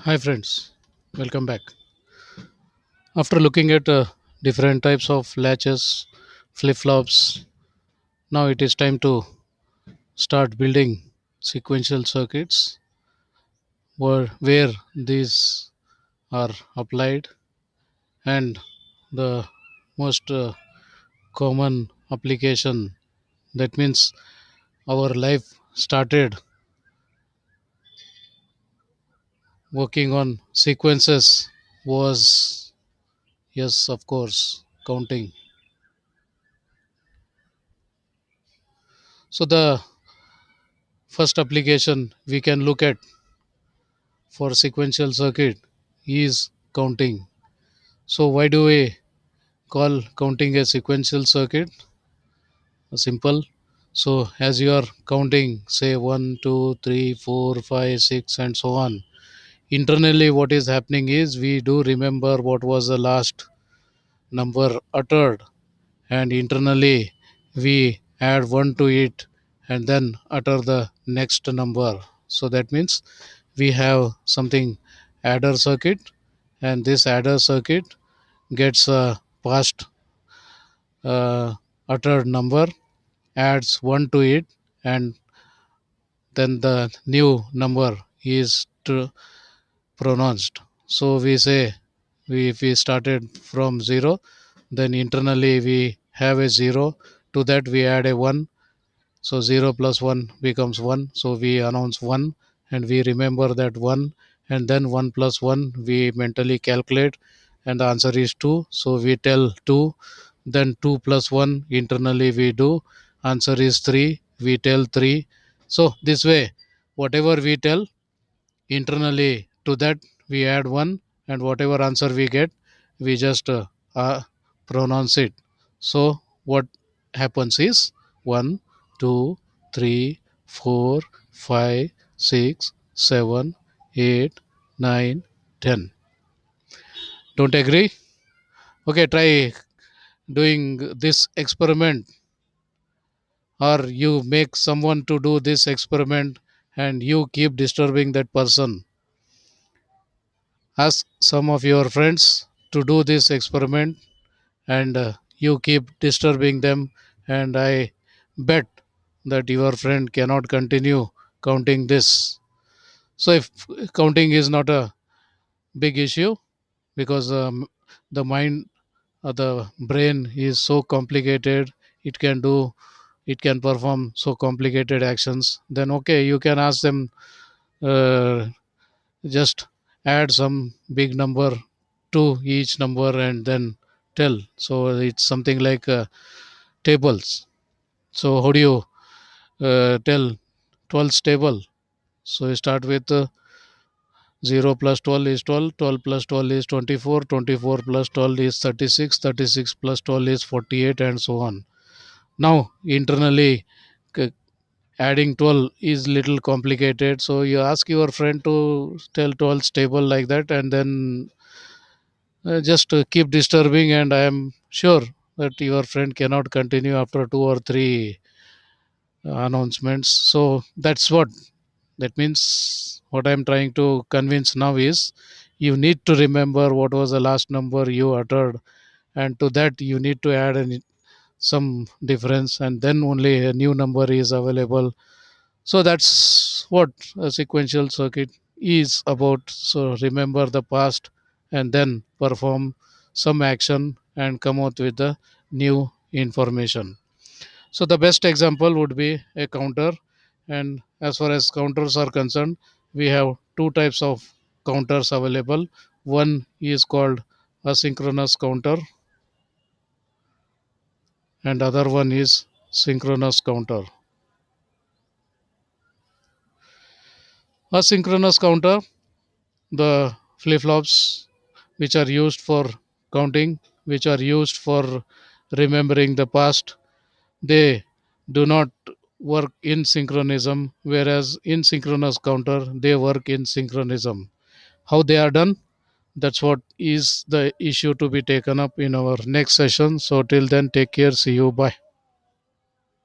Hi, friends. Welcome back. After looking at different types of latches, flip flops, now it is time to start building sequential circuits where these are applied. And the most common application, that means our life started working on sequences, was, yes, of course, counting. So, the first application we can look at for sequential circuit is counting. So why do we call counting a sequential circuit? Simple. So as you are counting, say 1, 2, 3, 4, 5, 6, and so on, internally what is happening is we do remember what was the last number uttered, and internally we add 1 to it and then utter the next number. So that means we have something adder circuit, and this adder circuit gets a past uttered number, adds 1 to it, and then the new number is pronounced. So we say, if we started from 0, then internally we have a 0. To that we add a 1. So 0 plus 1 becomes 1. So we announce 1 and we remember that 1, and then 1 plus 1 we mentally calculate, and the answer is 2. So we tell 2, then 2 plus 1 internally we do, answer is 3, we tell 3. So this way, whatever we tell internally, to that we add 1, and whatever answer we get, we just pronounce it. So what happens is 1, 2, 3, 4, 5, 6, 7, 8, 9, 10. Don't agree? Okay, try doing this experiment, or you make someone to do this experiment and you keep disturbing that person. Ask some of your friends to do this experiment, and you keep disturbing them, and I bet that your friend cannot continue counting this. So if counting is not a big issue, because the mind, the brain is so complicated, it can do, it can perform so complicated actions, then okay, you can ask them, uh, just add some big number to each number and then tell. So it's something like tables. So how do you tell 12's table? So you start with 0 plus 12 is 12, 12 plus 12 is 24, 24 plus 12 is 36, 36 plus 12 is 48, and so on. Now internally, adding 12 is little complicated, so you ask your friend to tell 12's table like that, and then just keep disturbing, and I am sure that your friend cannot continue after two or three announcements. So that's what that means. What I'm trying to convince now is, you need to remember what was the last number you uttered, and to that you need to add some difference, and then only a new number is available. So that's what a sequential circuit is about. So remember the past and then perform some action and come out with the new information. So the best example would be a counter. And as far as counters are concerned, we have two types of counters available. One is called asynchronous counter, and other one is synchronous counter. Asynchronous counter, the flip flops which are used for counting, which are used for remembering the past, they do not work in synchronism, whereas in synchronous counter they work in synchronism. How they are done? That's what is the issue to be taken up in our next session. So till then, take care. See you. Bye.